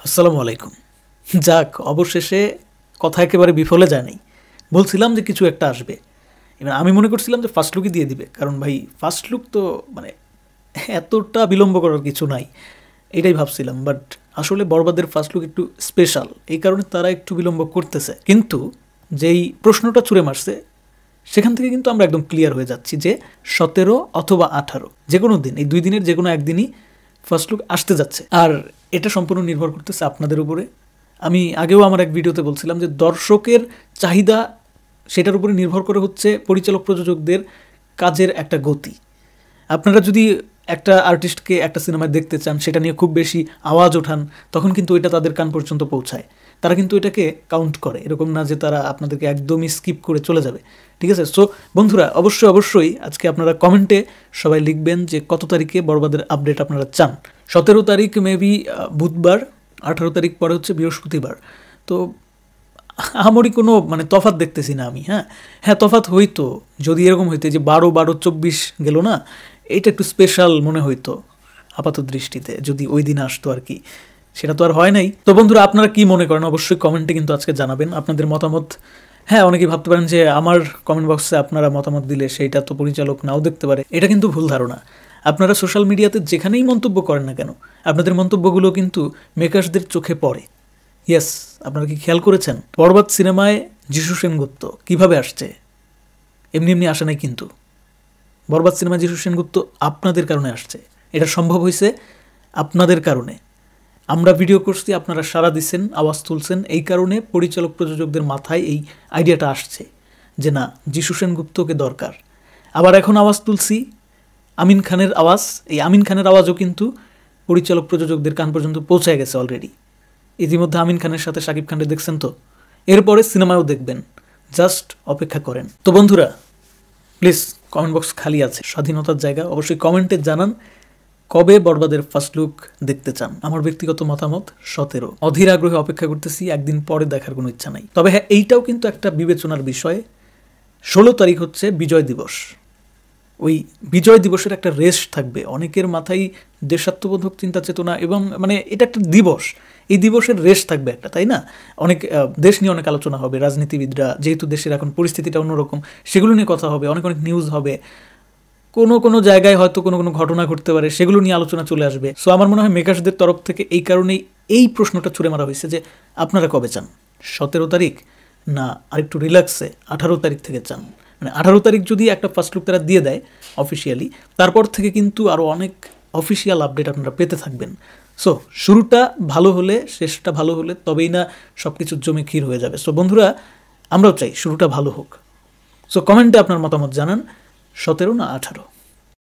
আসসালামু আলাইকুম। যাক, অবশেষে কথা একেবারে বিফলে যায় নাই। বলছিলাম যে কিছু একটা আসবে। এবার আমি মনে করছিলাম যে ফার্স্ট লুকই দিয়ে দিবে, কারণ ভাই ফার্স্ট লুক তো মানে এতটা বিলম্ব করার কিছু নাই, এটাই ভাবছিলাম। বাট আসলে বরবাদের ফার্স্ট লুক একটু স্পেশাল, এই কারণে তারা একটু বিলম্ব করতেছে। কিন্তু যেই প্রশ্নটা ছুঁড়ে মারছে সেখান থেকে কিন্তু আমরা একদম ক্লিয়ার হয়ে যাচ্ছি যে 17 অথবা 18 যে কোনো দিন, এই 2 দিনের যে কোনো একদিনই ফার্স্ট লুক আসতে যাচ্ছে। আর এটা সম্পূর্ণ নির্ভর করতেছে আপনাদের উপরে। আমি আগেও আমার এক ভিডিওতে বলছিলাম যে দর্শকের চাহিদা, সেটার উপরে নির্ভর করে হচ্ছে পরিচালক প্রযোজকদের কাজের একটা গতি। আপনারা যদি একটা আর্টিস্টকে একটা সিনেমায় দেখতে চান, সেটা নিয়ে খুব বেশি আওয়াজ ওঠান, তখন কিন্তু এটা তাদের কান পর্যন্ত পৌঁছায়। তারা কিন্তু এটাকে কাউন্ট করে, এরকম না যে তারা আপনাদেরকে একদমই স্কিপ করে চলে যাবে। ঠিক আছে? সো বন্ধুরা, অবশ্যই আজকে আপনারা কমেন্টে সবাই লিখবেন যে কত তারিখে বরবাদের আপডেট আপনারা চান। 17 তারিখ মেবি বুধবার, 18 তারিখ পরে হচ্ছে বৃহস্পতিবার। তো আমারই কোনো মানে তফাৎ দেখতেছি না আমি। হ্যাঁ, তফাৎ হইতো যদি এরকম হইতো যে 12-12-24 গেল না, এটা একটু স্পেশাল মনে হইতো আপাত দৃষ্টিতে, যদি ওই দিন আসতো আর কি। সেটা তো আর হয় নাই। তো বন্ধুরা, আপনারা কি মনে করেন অবশ্যই কমেন্টে কিন্তু আজকে জানাবেন আপনাদের মতামত। হ্যাঁ, অনেকেই ভাবতে পারেন যে আমার কমেন্ট বক্সে আপনারা মতামত দিলে সেইটা তো পরিচালক নাও দেখতে পারে। এটা কিন্তু ভুল ধারণা। আপনারা সোশ্যাল মিডিয়াতে যেখানেই মন্তব্য করেন না কেন, আপনাদের মন্তব্যগুলো কিন্তু মেকার্সদের চোখে পড়ে। ইয়েস, আপনারা কি খেয়াল করেছেন বরবাদ সিনেমায় যিশু সেনগুপ্ত কিভাবে আসছে? এমনি এমনি আসে নাই কিন্তু। বরবাদ সিনেমায় যিশু সেনগুপ্ত আপনাদের কারণে আসছে। এটা সম্ভব হয়েছে আপনাদের কারণে। আমরা ভিডিও করছি, আপনারা সাড়া দিচ্ছেন, আওয়াজ তুলছেন, এই কারণে পরিচালক প্রযোজকদের মাথায় এই আইডিয়াটা আসছে যে না, যিশু সেনগুপ্তকে দরকার। আবার এখন আওয়াজ তুলছি আমিন খানের আওয়াজ। এই আমিন খানের আওয়াজও কিন্তু পরিচালক প্রযোজকদের কান পর্যন্ত পৌঁছায় গেছে অলরেডি। ইতিমধ্যে আমিন খানের সাথে শাকিব খানকে দেখছেন, তো এরপরে সিনেমাও দেখবেন। জাস্ট অপেক্ষা করেন। তো বন্ধুরা, প্লিজ কমেন্ট বক্স খালি আছে, স্বাধীনতার জায়গা। অবশ্যই কমেন্টে জানান কবে বরবাদের ফার্স্ট লুক দেখতে চান। আমার ব্যক্তিগত মতামত 17। অধীর আগ্রহে অপেক্ষা করতেছি, একদিন পরে দেখার কোনো ইচ্ছা নাই। তবে হ্যাঁ, এইটাও কিন্তু একটা বিবেচনার বিষয়। 16 তারিখ হচ্ছে বিজয় দিবস। ওই বিজয় দিবসের একটা রেশ থাকবে অনেকের মাথায়, দেশাত্মবোধক চিন্তা চেতনা, এবং মানে এটা একটা দিবস, এই দিবসের রেশ থাকবে একটা, তাই না? অনেক দেশ নিয়ে অনেক আলোচনা হবে, রাজনীতিবিদরা, যেহেতু দেশের এখন পরিস্থিতিটা অন্যরকম, সেগুলো নিয়ে কথা হবে, অনেক নিউজ হবে, কোনো জায়গায় হয়তো কোনো ঘটনা ঘটতে পারে, সেগুলো নিয়ে আলোচনা চলে আসবে। সো আমার মনে হয় মেকার্সদের তরফ থেকে এই কারণেই এই প্রশ্নটা ছুড়ে মারা হয়েছে যে আপনারা কবে চান, 17 তারিখ না আরেকটু রিল্যাক্সে 18 তারিখ থেকে চান? মানে 18 তারিখ যদি একটা ফার্স্ট লুক তারা দিয়ে দেয় অফিসিয়ালি, তারপর থেকে কিন্তু আরও অনেক অফিসিয়াল আপডেট আপনারা পেতে থাকবেন। সো শুরুটা ভালো হলে, শেষটা ভালো হলে তবেই না সব কিছু জমে ক্ষীর হয়ে যাবে। সো বন্ধুরা, আমরাও চাই শুরুটা ভালো হোক। সো কমেন্টে আপনার মতামত জানান, 17 না 18।